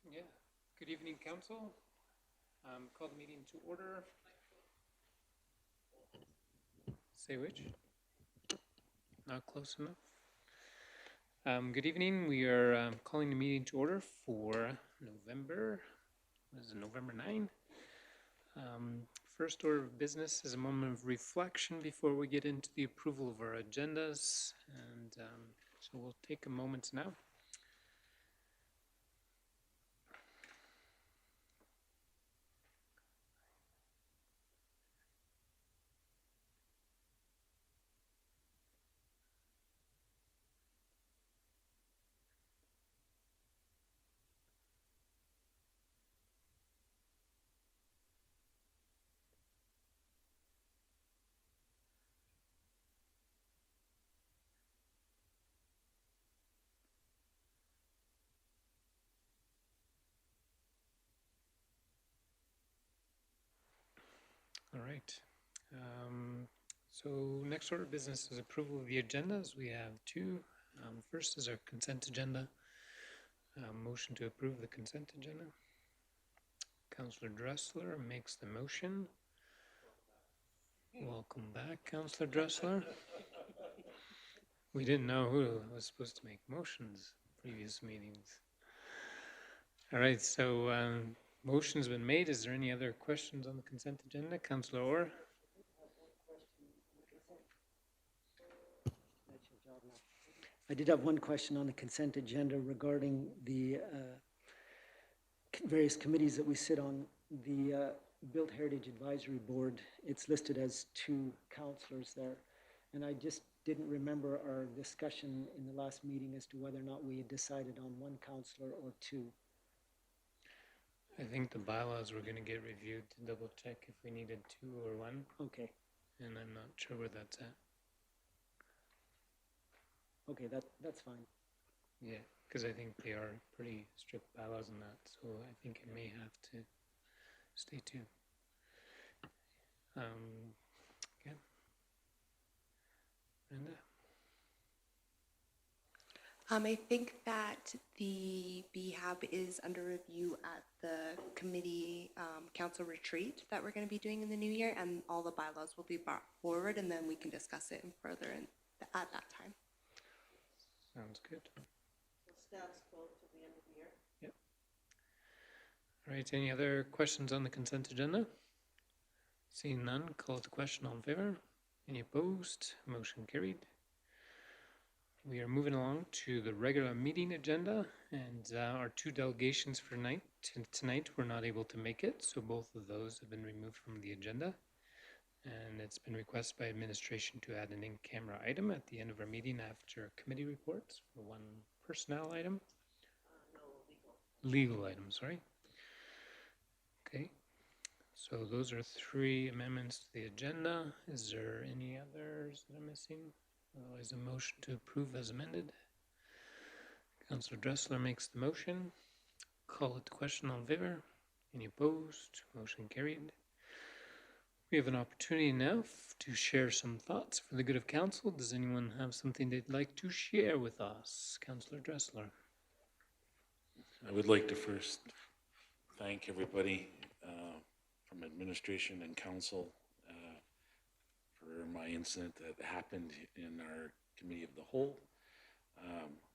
Yeah. Good evening, council. Call the meeting to order. Say which? Not close enough. Good evening. We are calling the meeting to order for November. What is it, November 9? First order of business is a moment of reflection before we get into the approval of our agendas. And so we'll take a moment now. All right. So next order of business is approval of the agendas. We have two. First is our consent agenda. Motion to approve the consent agenda. Councillor Dressler makes the motion. Welcome back, Councillor Dressler. We didn't know who was supposed to make motions previous meetings. All right, so motion's been made. Is there any other questions on the consent agenda? Councillor Orr? I did have one question on the consent agenda regarding the various committees that we sit on. The Built Heritage Advisory Board, it's listed as 2 councillors there. And I just didn't remember our discussion in the last meeting as to whether or not we had decided on 1 councillor or 2. I think the bylaws were going to get reviewed to double check if we needed 2 or 1. Okay. And I'm not sure where that's at. Okay, that's fine. Yeah, because I think they are pretty strict bylaws on that, so I think it may have to stay 2. Okay. Brenda? I think that the BHAB is under review at the committee council retreat that we're going to be doing in the new year, and all the bylaws will be brought forward, and then we can discuss it further at that time. Sounds good. So status quo till the end of the year? Yep. All right, any other questions on the consent agenda? Seeing none, call it the question. All in favor? Any opposed? Motion carried. We are moving along to the regular meeting agenda, and our 2 delegations for tonight were not able to make it, so both of those have been removed from the agenda. And it's been requested by administration to add an in-camera item at the end of our meeting after committee reports for 1 personnel item. No, legal. Legal item, sorry. Okay, so those are 3 amendments to the agenda. Is there any others that I'm missing? Otherwise, a motion to approve as amended. Councillor Dressler makes the motion. Call it the question. All in favor? Any opposed? Motion carried. We have an opportunity now to share some thoughts for the good of council. Does anyone have something they'd like to share with us? Councillor Dressler. I would like to first thank everybody from administration and council for my incident that happened in our committee of the whole.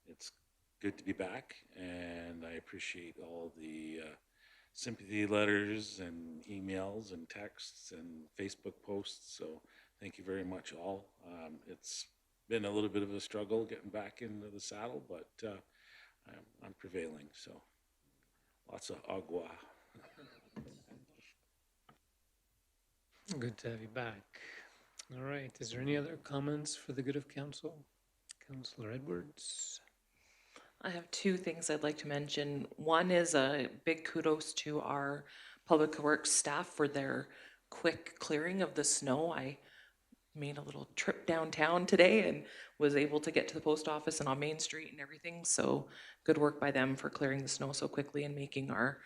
It's good to be back, and I appreciate all the sympathy letters and emails and texts and Facebook posts. So thank you very much all. It's been a little bit of a struggle getting back into the saddle, but I'm prevailing. So lots of agua. Good to have you back. All right, is there any other comments for the good of council? Councillor Edwards. I have 2 things I'd like to mention. One is a big kudos to our Public Works staff for their quick clearing of the snow. I made a little trip downtown today and was able to get to the post office and on Main Street and everything. So good work by them for clearing the snow so quickly and making our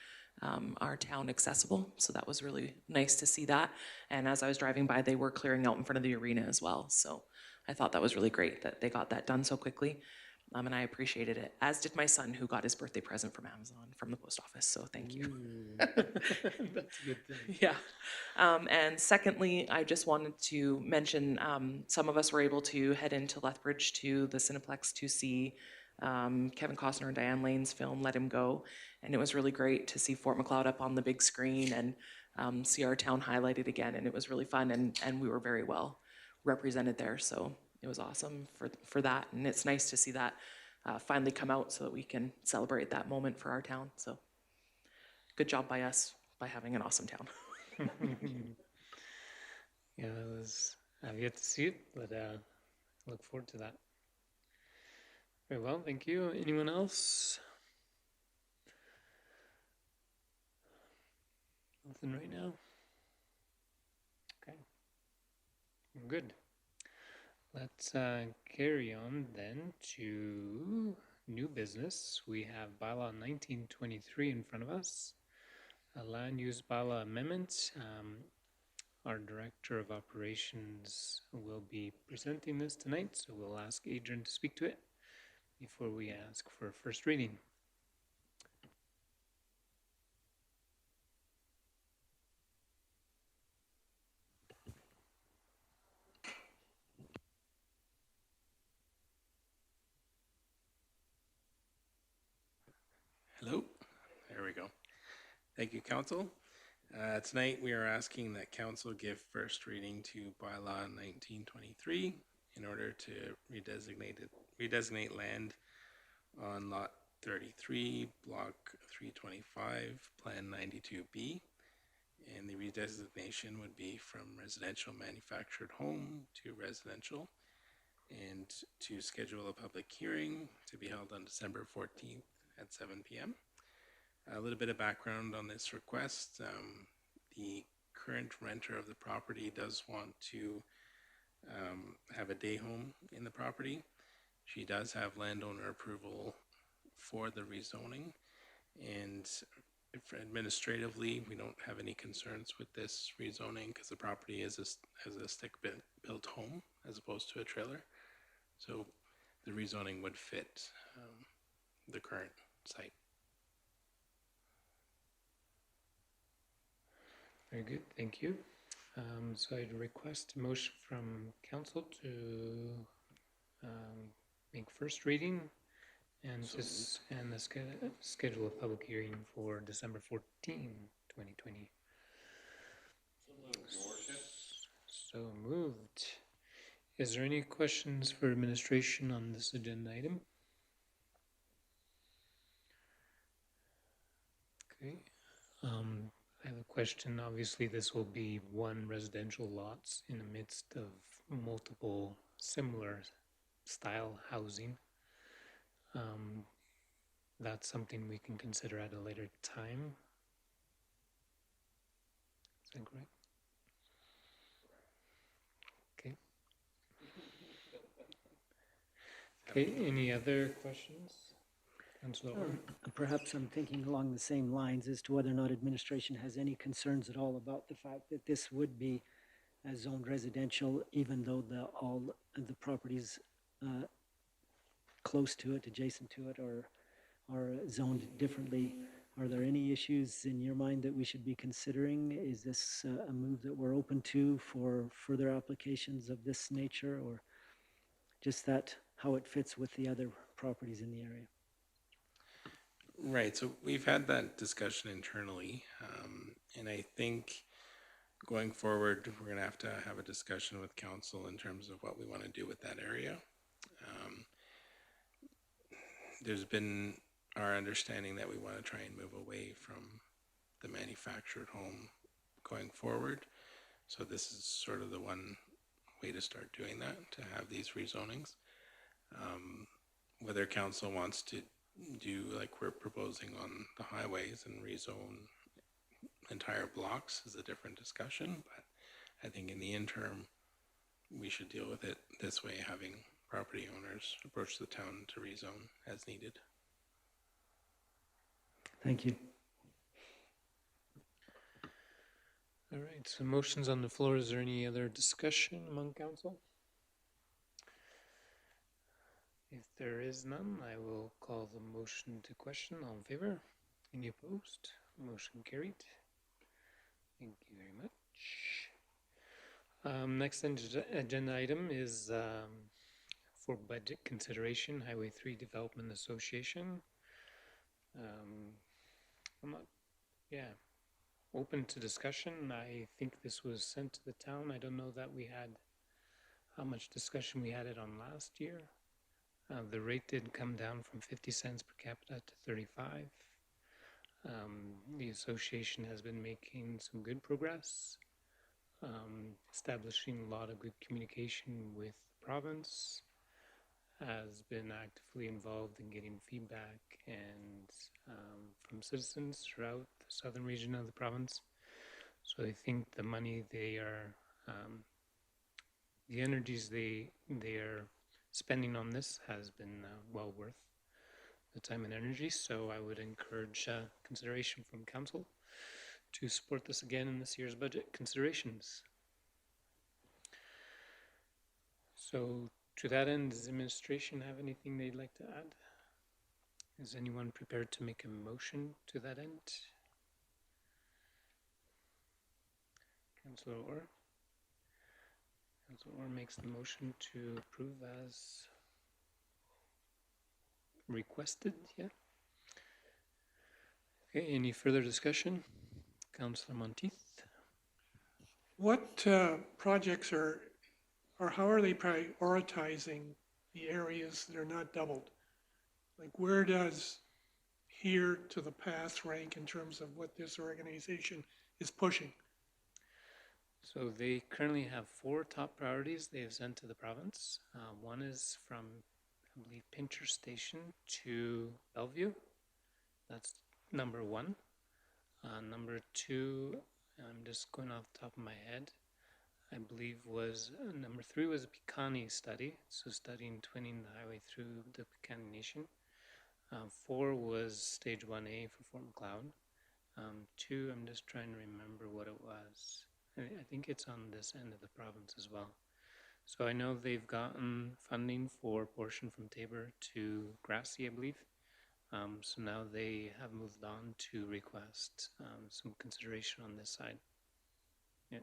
town accessible. So that was really nice to see that. And as I was driving by, they were clearing out in front of the arena as well. So I thought that was really great that they got that done so quickly. And I appreciated it, as did my son, who got his birthday present from Amazon from the post office. So thank you. That's a good thing. Yeah. And secondly, I just wanted to mention some of us were able to head into Lethbridge to the Cineplex to see Kevin Costner and Diane Lane's film Let Him Go. And it was really great to see Fort Macleod up on the big screen and see our town highlighted again. And it was really fun, and we were very well represented there. So it was awesome for that. And it's nice to see that finally come out so that we can celebrate that moment for our town. So good job by us by having an awesome town. Yeah, I've yet to see it, but look forward to that. Very well, thank you. Anyone else? Nothing right now? Okay. Good. Let's carry on then to new business. We have bylaw 1923 in front of us. A land use bylaw amendment. Our Director of Operations will be presenting this tonight, so we'll ask Adrian to speak to it before we ask for first reading. Hello, there we go. Thank you, Council. Tonight we are asking that Council give first reading to bylaw 1923 in order to redesignate land on lot 33, block 325, plan 92B. And the redesignation would be from residential manufactured home to residential, and to schedule a public hearing to be held on December 14th at 7 p.m. A little bit of background on this request. The current renter of the property does want to have a day home in the property. She does have landowner approval for the rezoning, and if administratively we don't have any concerns with this rezoning because the property is has a stick-built home as opposed to a trailer. So the rezoning would fit the current site. Very good, thank you. So I'd request a motion from council to make first reading and schedule a public hearing for December 14, 2020. So moved. Is there any questions for administration on this agenda item? Okay. I have a question. Obviously, this will be one residential lots in the midst of multiple similar style housing. That's something we can consider at a later time. Is that correct? Okay. Okay, any other questions? Councilor Orr? Perhaps I'm thinking along the same lines as to whether or not administration has any concerns at all about the fact that this would be zoned residential, even though all the properties close to it, adjacent to it, are zoned differently. Are there any issues in your mind that we should be considering? Is this a move that we're open to for further applications of this nature, or just that how it fits with the other properties in the area? Right, so we've had that discussion internally, and I think going forward, we're going to have a discussion with council in terms of what we want to do with that area. There's been our understanding that we want to try and move away from the manufactured home going forward. So this is sort of the one way to start doing that, to have these rezonings. Whether council wants to do like we're proposing on the highways and rezone entire blocks is a different discussion, but I think in the interim we should deal with it this way, having property owners approach the town to rezone as needed. Thank you. All right, so motions on the floor. Is there any other discussion among council? If there is none, I will call the motion to question. All in favor? Any opposed? Motion carried. Thank you very much. Next agenda item is for budget consideration, Highway 3 Development Association. I'm not, yeah, open to discussion. I think this was sent to the town. I don't know that we had, how much discussion we had it on last year. The rate did come down from 50 cents per capita to 35. The association has been making some good progress, establishing a lot of good communication with the province, has been actively involved in getting feedback and from citizens throughout the southern region of the province. So I think the money they are, the energies they are spending on this has been well worth the time and energy. So I would encourage consideration from council to support this again in this year's budget considerations. So to that end, does the administration have anything they'd like to add? Is anyone prepared to make a motion to that end? Councillor Orr? Councillor Orr makes the motion to approve as requested, yeah? Okay, any further discussion? Councillor Monteith? What projects are, or how are they prioritizing the areas that are not doubled? Like, where does here to the past rank in terms of what this organization is pushing? So they currently have 4 top priorities they have sent to the province. One is from, I believe, Pincher Station to Bellevue. That's number 1. Number 2, I'm just going off the top of my head, I believe was, number 3 was a Piikani study, so studying twinning the highway through the Piikani Nation. 4 was stage 1A for Fort McLeod. 2, I'm just trying to remember what it was. I think it's on this end of the province as well. So I know they've gotten funding for a portion from Tabor to Grassy, I believe. So now they have moved on to request some consideration on this side. Yeah.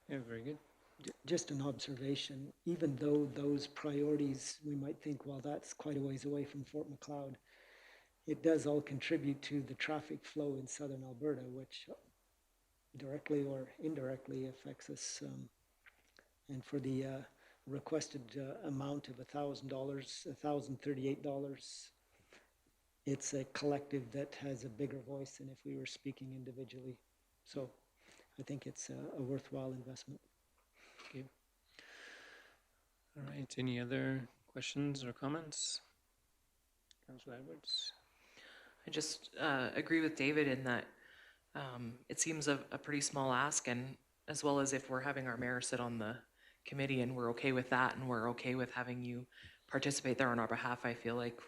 Yeah, very good. Just an observation, even though those priorities, we might think, well, that's quite a ways away from Fort McLeod, it does all contribute to the traffic flow in southern Alberta, which directly or indirectly affects us. And for the requested amount of $1,000, $1,038, it's a collective that has a bigger voice than if we were speaking individually. So I think it's a worthwhile investment. Okay. All right, any other questions or comments? Councillor Edwards? I just agree with David in that it seems a pretty small ask, and as well as if we're having our mayor sit on the committee and we're okay with that and we're okay with having you participate there on our behalf, I feel like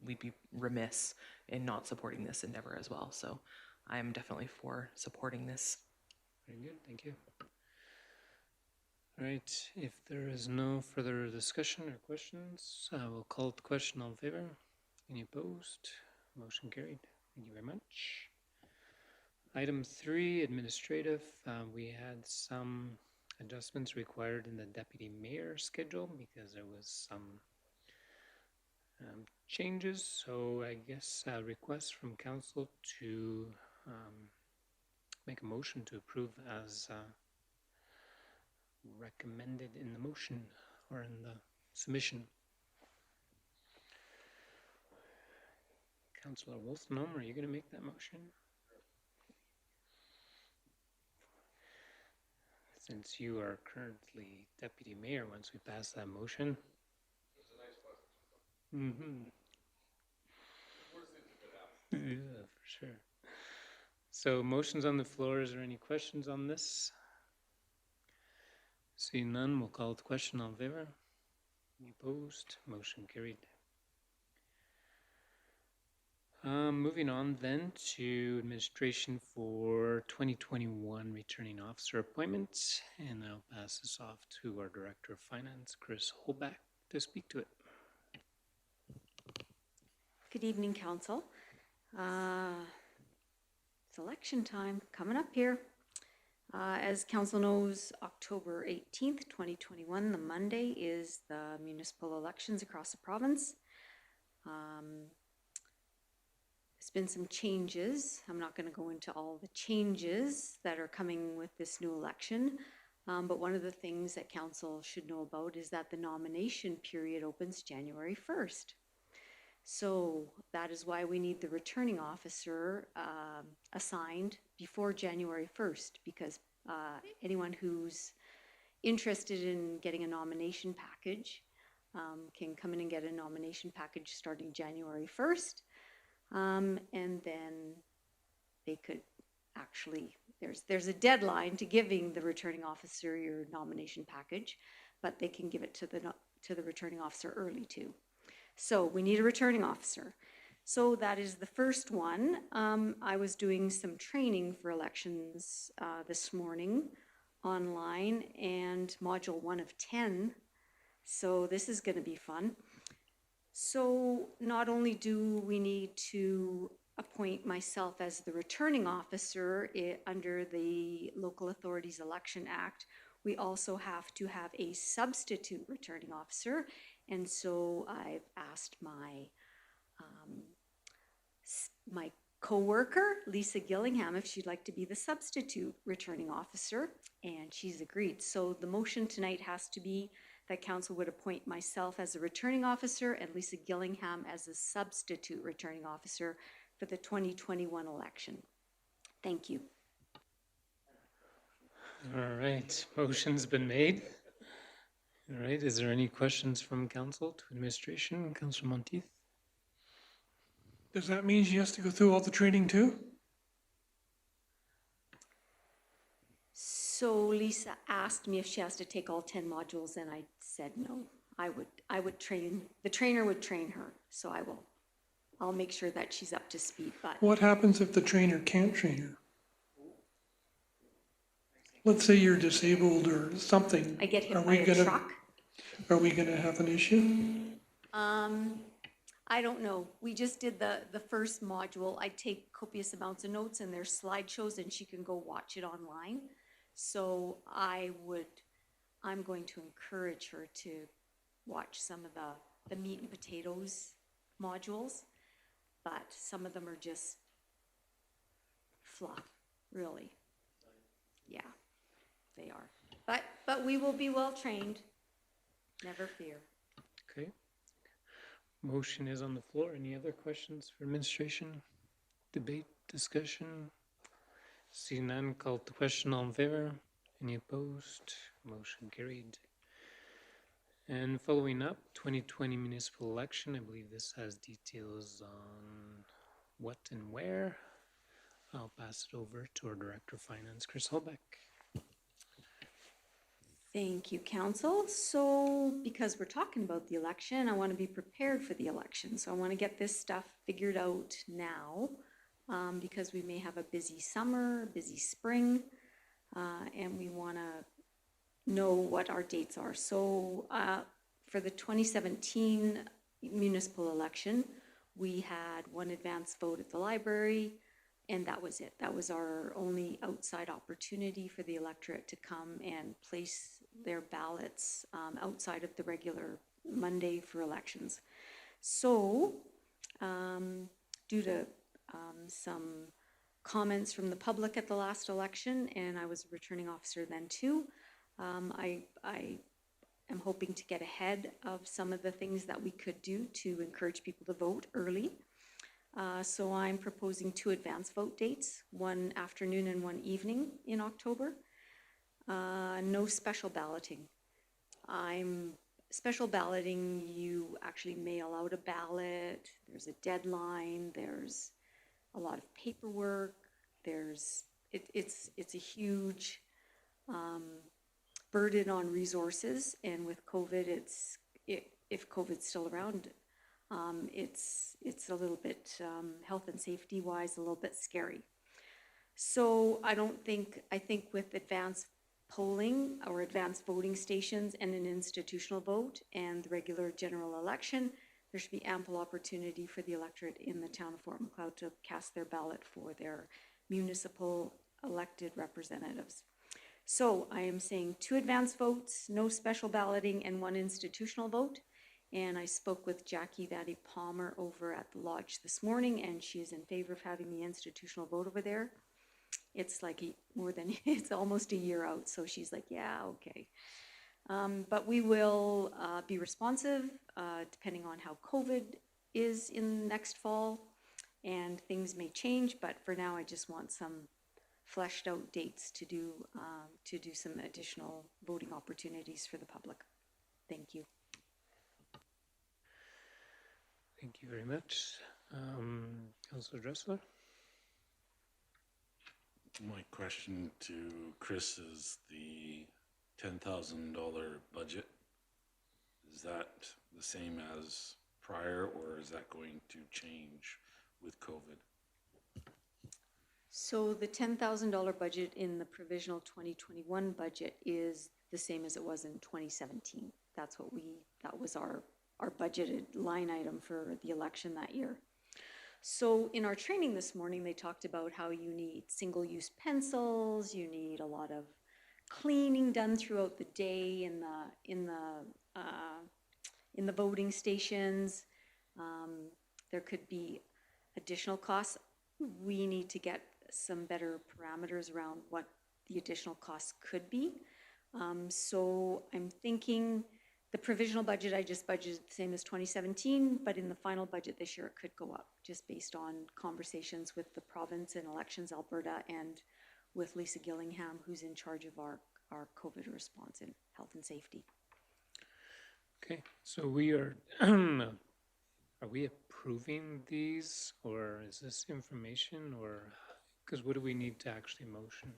we'd be remiss in not supporting this endeavor as well. So I am definitely for supporting this. Very good, thank you. All right, if there is no further discussion or questions, I will call the question. All in favor? Any opposed? Motion carried. Thank you very much. Item 3, administrative. We had some adjustments required in the deputy mayor schedule because there was some changes. So I guess a request from council to make a motion to approve as recommended in the motion or in the submission. Councillor Wolstenholme, are you going to make that motion? Since you are currently deputy mayor, once we pass that motion. It's a nice question. Mm-hmm. Yeah, for sure. So motion's on the floor. Is there any questions on this? Seeing none, we'll call the question. All in favor? Any opposed? Motion carried. Moving on then to administration for 2021 returning officer appointments, and I'll pass this off to our Director of Finance, Chris Holback, to speak to it. Good evening, Council. It's election time coming up here. As Council knows, October 18th, 2021, the Monday, is the municipal elections across the province. There's been some changes. I'm not going to go into all the changes that are coming with this new election, but one of the things that Council should know about is that the nomination period opens January 1st. So that is why we need the returning officer assigned before January 1st, because anyone who's interested in getting a nomination package can come in and get a nomination package starting January 1st. And then they could actually, there's a deadline to giving the returning officer your nomination package, but they can give it to the returning officer early too. So we need a returning officer. So that is the first one. I was doing some training for elections this morning online, and module 1 of 10. So this is going to be fun. So not only do we need to appoint myself as the returning officer under the Local Authorities Election Act, we also have to have a substitute returning officer. And so I've asked my my co-worker, Lisa Gillingham, if she'd like to be the substitute returning officer, and she's agreed. So the motion tonight has to be that Council would appoint myself as a returning officer and Lisa Gillingham as a substitute returning officer for the 2021 election. Thank you. All right, motion's been made. All right, is there any questions from Council to administration? Councillor Monteith? Does that mean she has to go through all the training too? So Lisa asked me if she has to take all 10 modules, and I said no. I would train, the trainer would train her, so I'll make sure that she's up to speed. But What happens if the trainer can't train her? Let's say you're disabled or something. I get Are hit by we a gonna- truck. Are we gonna have an issue? I don't know. We just did the first module. I take copious amounts of notes, and there's slideshows, and she can go watch it online. So I'm going to encourage her to watch some of the meat and potatoes modules, but some of them are just fluff, really. Yeah, they are. But we will be well trained. Never fear. Okay. Motion is on the floor. Any other questions for administration? Debate, discussion? Seeing none, call the question. All in favor? Any opposed? Motion carried. And following up, 2020 municipal election. I believe this has details on what and where. I'll pass it over to our Director of Finance, Chris Holbeck. Thank you, Council. So because we're talking about the election, I want to be prepared for the election. So I want to get this stuff figured out now because we may have a busy summer, busy spring, and we want to know what our dates are. So for the 2017 municipal election, we had one advance vote at the library, and that was it. That was our only outside opportunity for the electorate to come and place their ballots outside of the regular Monday for elections. So, due to some comments from the public at the last election, and I was a returning officer then too, I am hoping to get ahead of some of the things that we could do to encourage people to vote early. So I'm proposing 2 advance vote dates, one afternoon and one evening in October. No special balloting. Special balloting, you actually mail out a ballot, there's a deadline, there's a lot of paperwork, it's a huge burden on resources, and with COVID, if COVID's still around, It's a little bit, health and safety wise, a little bit scary. So I think with advanced polling or advanced voting stations and an institutional vote and the regular general election, there should be ample opportunity for the electorate in the town of Fort Macleod to cast their ballot for their municipal elected representatives. So I am saying 2 advance votes, no special balloting, and 1 institutional vote. And I spoke with Jackie Vatty Palmer over at the lodge this morning, and she is in favor of having the institutional vote over there. It's like it's almost a year out, so she's like, yeah, okay. But we will be responsive depending on how COVID is in next fall, and things may change, but for now I just want some fleshed out dates to do some additional voting opportunities for the public. Thank you. Thank you very much. Councillor Dressler? My question to Chris is the $10,000 budget. Is that the same as prior, or is that going to change with COVID? So the $10,000 budget in the provisional 2021 budget is the same as it was in 2017. That was our budgeted line item for the election that year. So in our training this morning, they talked about how you need single-use pencils, you need a lot of cleaning done throughout the day in the voting stations. There could be additional costs. We need to get some better parameters around what the additional costs could be. So I'm thinking the provisional budget, I just budgeted the same as 2017, but in the final budget this year, it could go up just based on conversations with the province and Elections Alberta and with Lisa Gillingham, who's in charge of our COVID response in health and safety. Okay, so we are, are we approving these, or is this information, or, because what do we need to actually motion?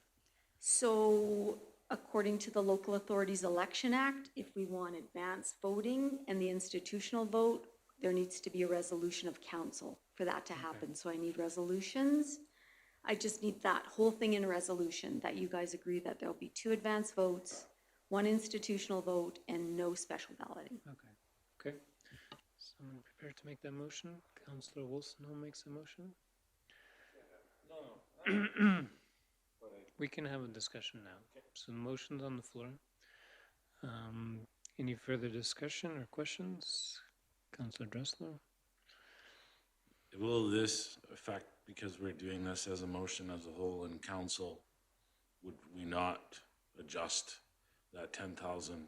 So according to the Local Authorities Election Act, if we want advance voting and the institutional vote, there needs to be a resolution of council for that to happen. So I need resolutions. I just need that whole thing in a resolution, that you guys agree that there'll be 2 advance votes, 1 institutional vote, and no special balloting. Okay. Someone prepared to make that motion? Councillor Wilson makes a motion? No. We can have a discussion now. So the motion's on the floor. Any further discussion or questions? Councillor Dressler? Will this affect, because we're doing this as a motion as a whole in council, would we not adjust that 10,000?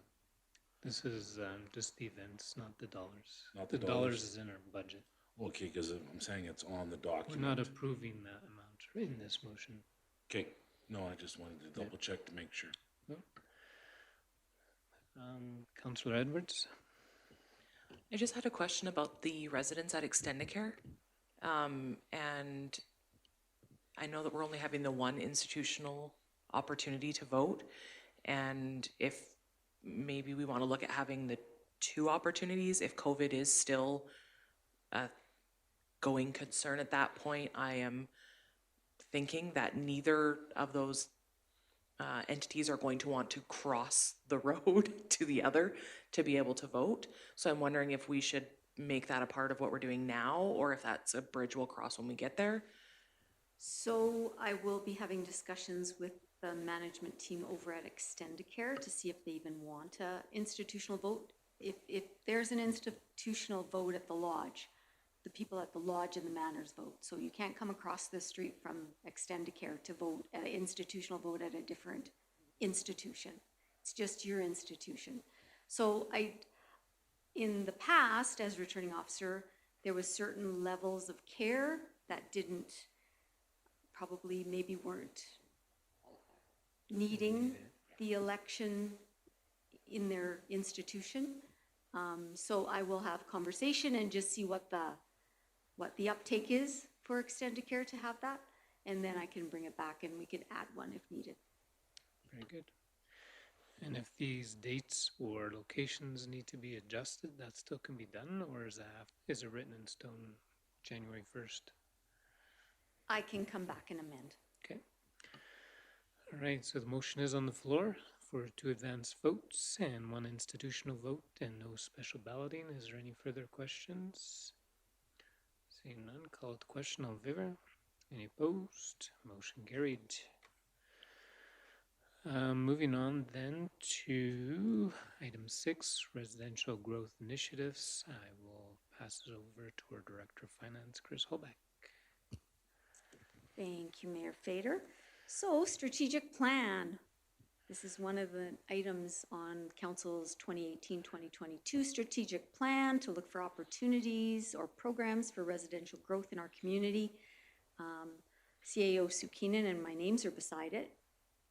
This is just the events, not the dollars. Not the dollars dollars. is in our budget. Okay, because I'm saying it's on the We're document. not approving that amount in this motion. Okay, no, I just wanted to double check to make sure. Councillor Edwards? I just had a question about the residents at Extendicare. And I know that we're only having the 1 institutional opportunity to vote. And if maybe we want to look at having the 2 opportunities, if COVID is still a going concern at that point, I am thinking that neither of those entities are going to want to cross the road to the other to be able to vote. So I'm wondering if we should make that a part of what we're doing now, or if that's a bridge we'll cross when we get there. So I will be having discussions with the management team over at Extendicare to see if they even want a institutional vote. If there's an institutional vote at the lodge, the people at the lodge and the manors vote. So you can't come across the street from Extendicare to vote an institutional vote at a different institution. It's just your institution. So in the past, as returning officer, there was certain levels of care that probably maybe weren't needing the election in their institution. So I will have conversation and just see what the uptake is for Extendicare to have that, and then I can bring it back and we can add one if needed. Very good. And if these dates or locations need to be adjusted, that still can be done, or is it written in stone January 1st? I can come back and amend. Okay. All right, so the motion is on the floor for 2 advance votes and 1 institutional vote and no special balloting. Is there any further questions? Seeing none, call it the question. All in favor? Any opposed? Motion carried. Moving on then to item 6, residential growth initiatives. I will pass it over to our Director of Finance, Chris Holbeck. Thank you, Mayor Fader. So, strategic plan. This is one of the items on Council's 2018-2022 strategic plan to look for opportunities or programs for residential growth in our community. CAO Sue Keenan and my names are beside it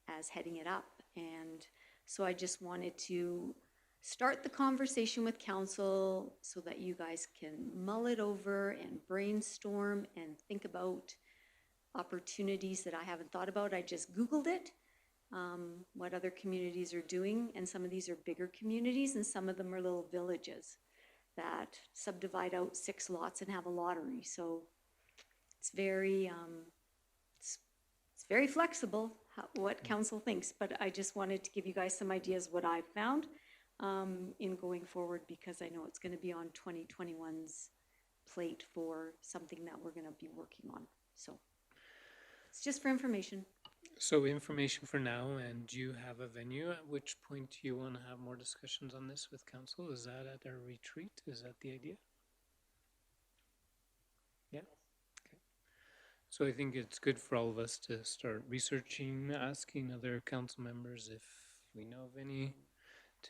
as heading it up. And so I just wanted to start the conversation with council so that you guys can mull it over and brainstorm and think about opportunities that I haven't thought about. I just Googled it, what other communities are doing, and some of these are bigger communities and some of them are little villages that subdivide out 6 lots and have a lottery. So it's very very flexible what council thinks, but I just wanted to give you guys some ideas what I've found in going forward, because I know it's going to be on 2021's plate for something that we're going to be working on. So it's just for information. So information for now, and do you have a venue? At which point do you want to have more discussions on this with council? Is that at our retreat? Is that the idea? Yeah? Okay. So I think it's good for all of us to start researching, asking other council members if we know of any,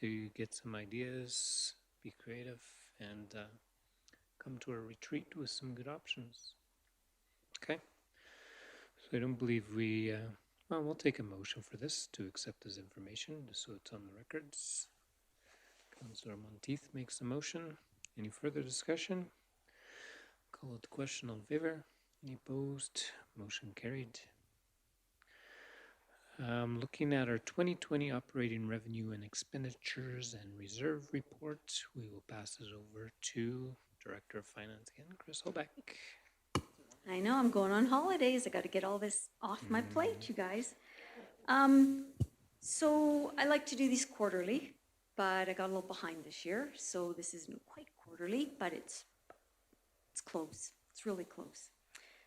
to get some ideas, be creative, and come to a retreat with some good options. Okay? So I don't believe well, we'll take a motion for this to accept this information, just so it's on the records. Councillor Monteith makes the motion. Any further discussion? Call it the question. All in favor? Any opposed? Motion carried. Looking at our 2020 operating revenue and expenditures and reserve report, we will pass it over to Director of Finance again, Chris Holbeck. I know, I'm going on holidays. I got to get all this off my plate, you guys. So I like to do these quarterly, but I got a little behind this year. So this isn't quite quarterly, but it's close. It's really close.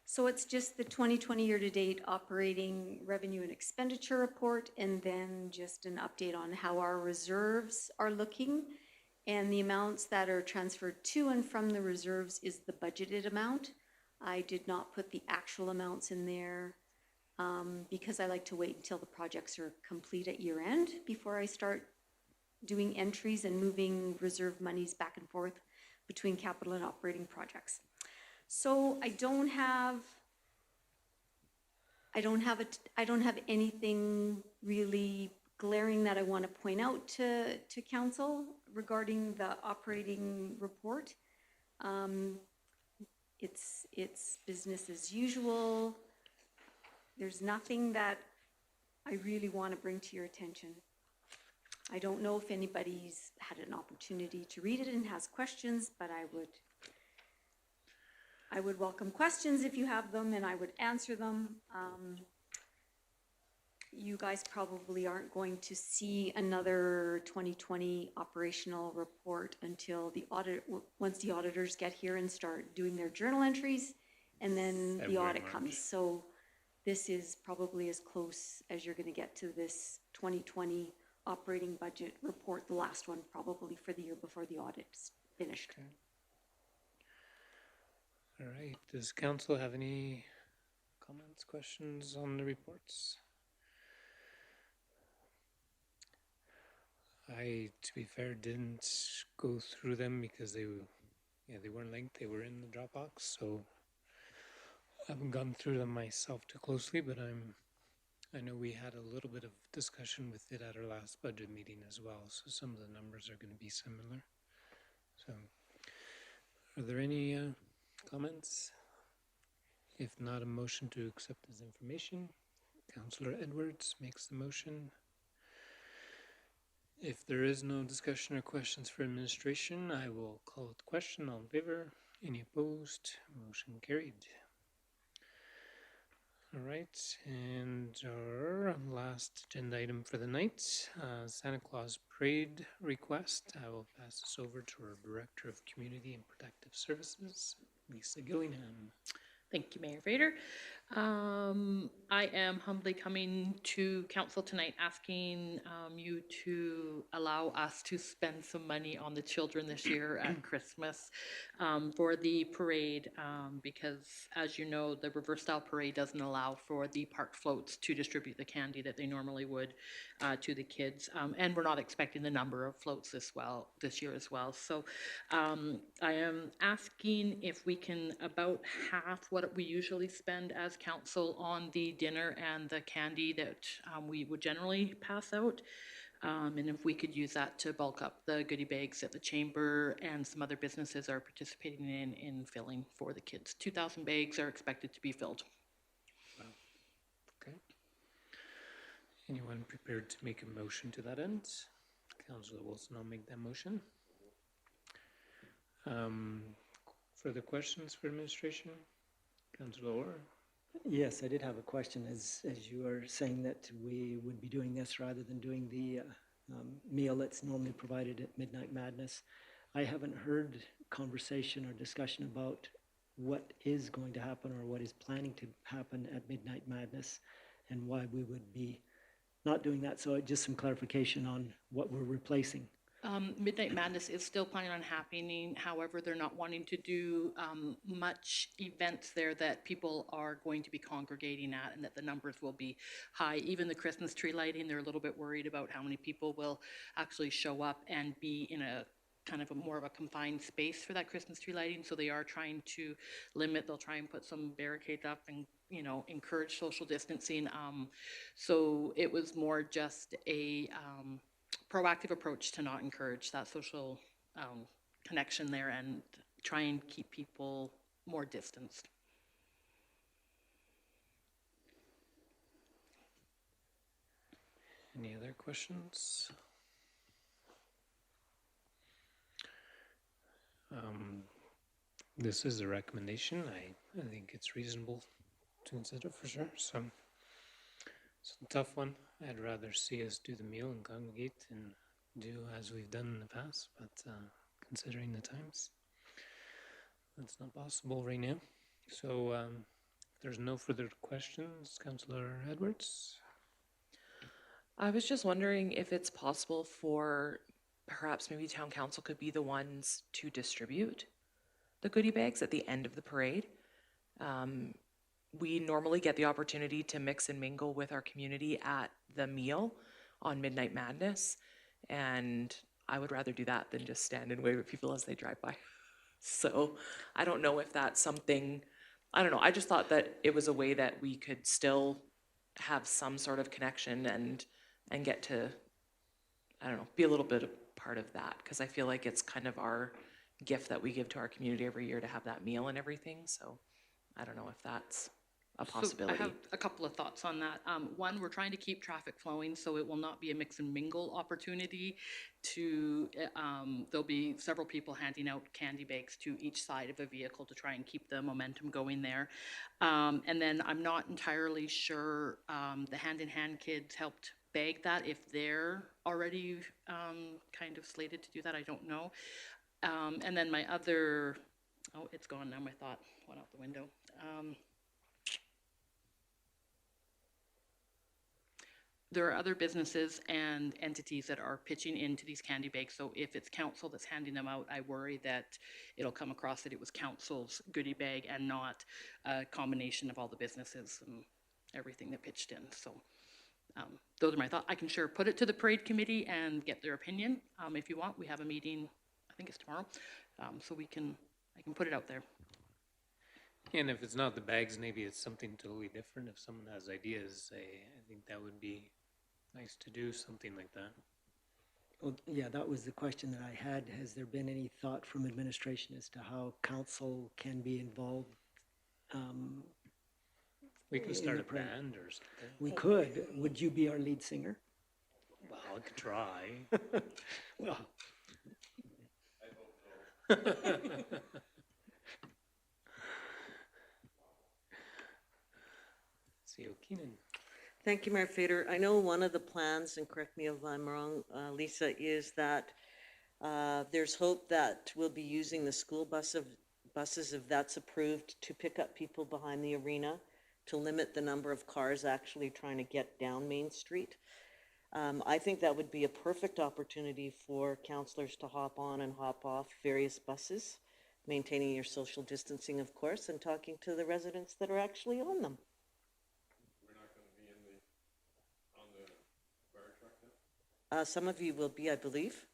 So it's just the 2020 year-to-date operating revenue and expenditure report, and then just an update on how our reserves are looking. And the amounts that are transferred to and from the reserves is the budgeted amount. I did not put the actual amounts in there because I like to wait until the projects are complete at year end before I start doing entries and moving reserve monies back and forth between capital and operating projects. So I don't have anything really glaring that I want to point out to council regarding the operating report. It's business as usual. There's nothing that I really want to bring to your attention. I don't know if anybody's had an opportunity to read it and has questions, but I would welcome questions if you have them, and I would answer them. You guys probably aren't going to see another 2020 operational report until once the auditors get here and start doing their journal entries, and then the audit comes. So this is probably as close as you're going to get to this 2020 operating budget report, the last one probably for the year before the audit's finished. Okay. All right. Does council have any comments, questions on the reports? I, to be fair, didn't go through them because they weren't linked. They were in the Dropbox, so I haven't gone through them myself too closely. But I know we had a little bit of discussion with it at our last budget meeting as well. So some of the numbers are going to be similar. So, are there any comments? If not, a motion to accept this information. Councillor Edwards makes the motion. If there is no discussion or questions for administration, I will call it the question. All in favor? Any opposed? Motion carried. All right, and our last agenda item for the night, Santa Claus Parade request. I will pass this over to our Director of Community and Protective Services, Lisa Gillingham. Thank you, Mayor Vader. I am humbly coming to council tonight asking you to allow us to spend some money on the children this year at Christmas for the parade because, as you know, the reverse style parade doesn't allow for the park floats to distribute the candy that they normally would to the kids. And we're not expecting the number of floats this year as well. So I am asking if we can about half what we usually spend as council on the dinner and the candy that we would generally pass out. And if we could use that to bulk up the goodie bags that the chamber and some other businesses are participating in filling for the kids. 2,000 bags are expected to be filled. Okay. Anyone prepared to make a motion to that end? Councillor Wilson, I'll make that motion. Further questions for administration? Councillor Orr? Yes, I did have a question as you are saying that we would be doing this rather than doing the meal that's normally provided at Midnight Madness. I haven't heard conversation or discussion about what is going to happen or what is planning to happen at Midnight Madness and why we would be not doing that. So just some clarification on what we're replacing. Midnight Madness is still planning on happening. However, they're not wanting to do much events there that people are going to be congregating at and that the numbers will be high. Even the Christmas tree lighting, they're a little bit worried about how many people will actually show up and be in a kind of more of a confined space for that Christmas tree lighting. So they are trying to limit, they'll try and put some barricades up and, you know, encourage social distancing. So it was more just a proactive approach to not encourage that social connection there and try and keep people more distanced. Any other questions? This is a recommendation. I think it's reasonable to consider for sure. So it's a tough one. I'd rather see us do the meal and congregate and do as we've done in the past, but considering the times, that's not possible right now. So if there's no further questions, Councillor Edwards? I was just wondering if it's possible for perhaps maybe town council could be the ones to distribute the goodie bags at the end of the parade. We normally get the opportunity to mix and mingle with our community at the meal on Midnight Madness, and I would rather do that than just stand and wave at people as they drive by. So I don't know if that's something, I don't know, I just thought that it was a way that we could still have some sort of connection and get to, I don't know, be a little bit a part of that, because I feel like it's kind of our gift that we give to our community every year to have that meal and everything. So I don't know if that's a possibility. So I have a couple of thoughts on that. One, we're trying to keep traffic flowing, so it will not be a mix and mingle opportunity. There'll be several people handing out candy bags to each side of a vehicle to try and keep the momentum going there. And then I'm not entirely sure the Hand in Hand kids helped bag that. If they're already kind of slated to do that, I don't know. And then my other, oh, it's gone now, my thought went out the window. There are other businesses and entities that are pitching into these candy bags. So if it's council that's handing them out, I worry that it'll come across that it was council's goodie bag and not a combination of all the businesses and everything that pitched in. So those are my thoughts. I can sure put it to the parade committee and get their opinion. If you want, we have a meeting, I think it's tomorrow. So I can put it out there. And if it's not the bags, maybe it's something totally different. If someone has ideas, I think that would be nice to do something like that. Well, yeah, that was the question that I had. Has there been any thought from administration as to how council can be involved? We could start in a the parade? band or something. We could. Would you be our lead singer? Well, I could try. Well. CEO Keenan. Thank you, Mayor Fader. I know one of the plans, and correct me if I'm wrong, Lisa, is that there's hope that we'll be using the school buses, if that's approved, to pick up people behind the arena, to limit the number of cars actually trying to get down Main Street. I think that would be a perfect opportunity for councillors to hop on and hop off various buses, maintaining your social distancing, of course, and talking to the residents that are actually on them. Some of you will be, I believe.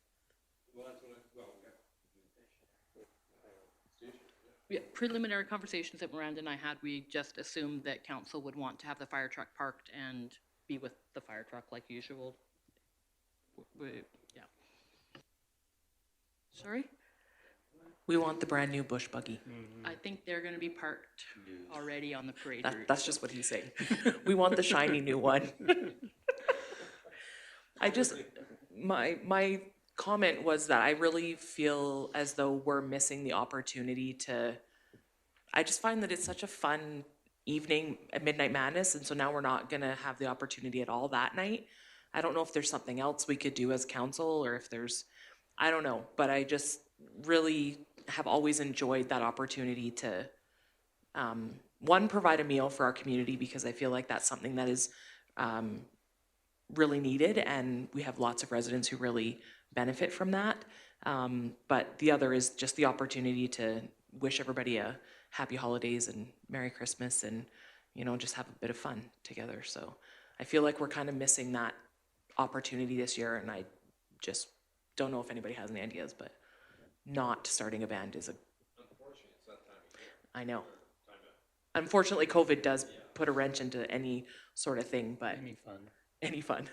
Yeah, preliminary conversations that Miranda and I had, we just assumed that council would want to have the fire truck parked and be with the fire truck like usual. Yeah. Sorry? We want the brand new bush buggy. I think they're gonna be parked already on the parade route. That's just what he's saying. We want the shiny new one. My comment was that I really feel as though we're missing the opportunity to, I just find that it's such a fun evening at Midnight Madness, and so now we're not gonna have the opportunity at all that night. I don't know if there's something else we could do as council, or if there's, I don't know, but I just really have always enjoyed that opportunity to, one, provide a meal for our community, because I feel like that's something that is really needed, and we have lots of residents who really benefit from that. But the other is just the opportunity to wish everybody a happy holidays and Merry Christmas, and, you know, just have a bit of fun together. So I feel like we're kind of missing that opportunity this year, and I just don't know if anybody has any ideas, but not starting a band is unfortunately, it's that time of year. I know. Unfortunately, COVID does put a wrench into any sort of thing, but any fun.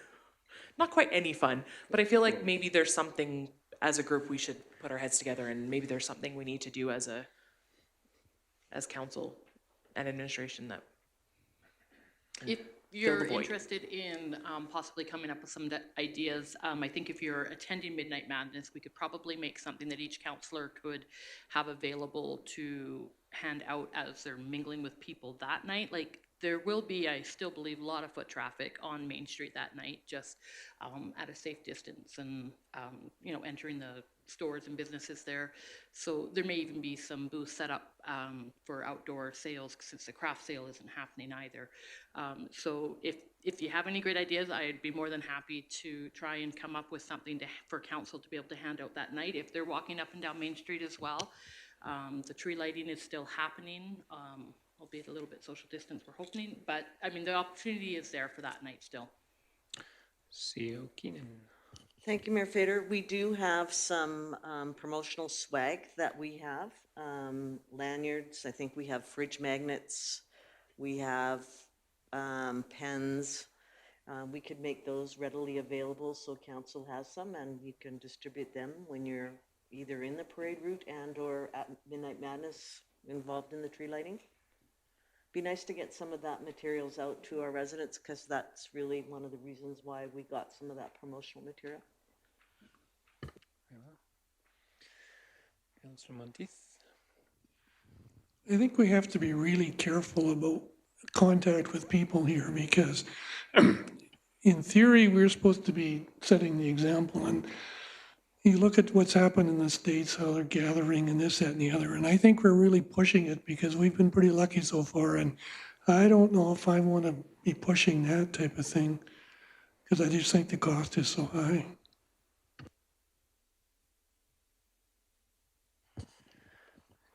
Not quite any fun, but I feel like maybe there's something as a group we should put our heads together, and maybe there's something we need to do as council and administration that. If you're interested in possibly coming up with some ideas, I think if you're attending Midnight Madness, we could probably make something that each councillor could have available to hand out as they're mingling with people that night. Like, there will be, I still believe, a lot of foot traffic on Main Street that night, just at a safe distance, and you know, entering the stores and businesses there. So there may even be some booths set up for outdoor sales, since the craft sale isn't happening either. So if you have any great ideas, I'd be more than happy to try and come up with something for council to be able to hand out that night. If they're walking up and down Main Street as well, the tree lighting is still happening. Albeit a little bit social distance, we're hoping, but I mean, the opportunity is there for that night still. CEO Keenan. Thank you, Mayor Fader. We do have some promotional swag that we have. Lanyards, I think we have fridge magnets, we have pens. We could make those readily available so council has some, and you can distribute them when you're either in the parade route and or at Midnight Madness involved in the tree lighting. Be nice to get some of that materials out to our residents, because that's really one of the reasons why we got some of that promotional material. Very well. Councillor Monteith. I think we have to be really careful about contact with people here, because in theory, we're supposed to be setting the example, and you look at what's happened in the States, how they're gathering and this, that, and the other, and I think we're really pushing it because we've been pretty lucky so far, and I don't know if I want to be pushing that type of thing, because I just think the cost is so high.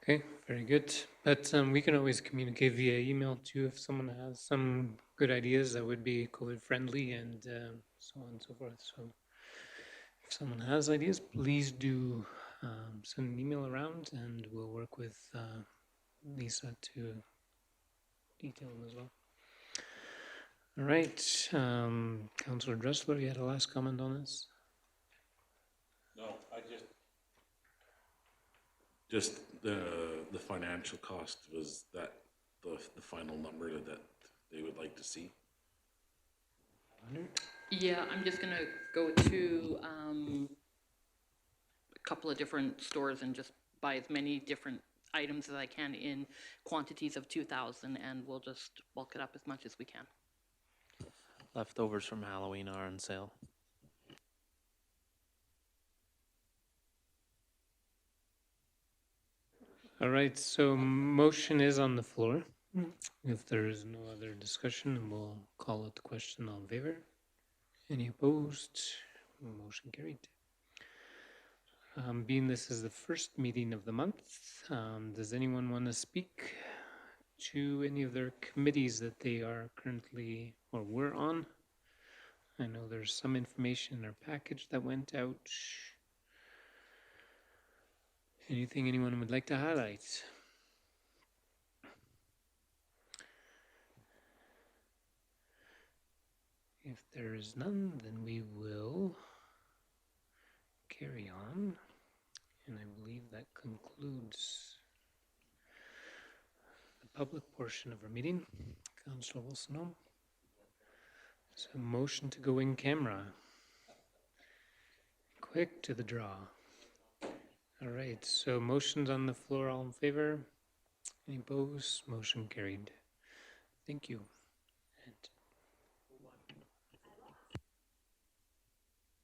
Okay, very good. But we can always communicate via email too if someone has some good ideas that would be COVID friendly, and so on and so forth. So if someone has ideas, please do send an email around, and we'll work with Lisa to detail them as well. All right, Councillor Dressler, you had a last comment on this? No, I just the financial cost, was that the final number that they would like to see? Yeah, I'm just gonna go to a couple of different stores and just buy as many different items as I can in quantities of 2,000, and we'll just bulk it up as much as we can. Leftovers from Halloween are on sale. All right, so motion is on the floor. If there is no other discussion, we'll call it the question. All in favor? Any opposed? Motion carried. Being this is the first meeting of the month, does anyone want to speak to any of their committees that they are currently or were on? I know there's some information in our package that went out. Anything anyone would like to highlight? If there is none, then we will carry on. And I believe that concludes the public portion of our meeting. Councillor Wilson. So motion to go in camera. Quick to the draw. All right, so motions on the floor, all in favor? Any opposed? Motion carried. Thank you.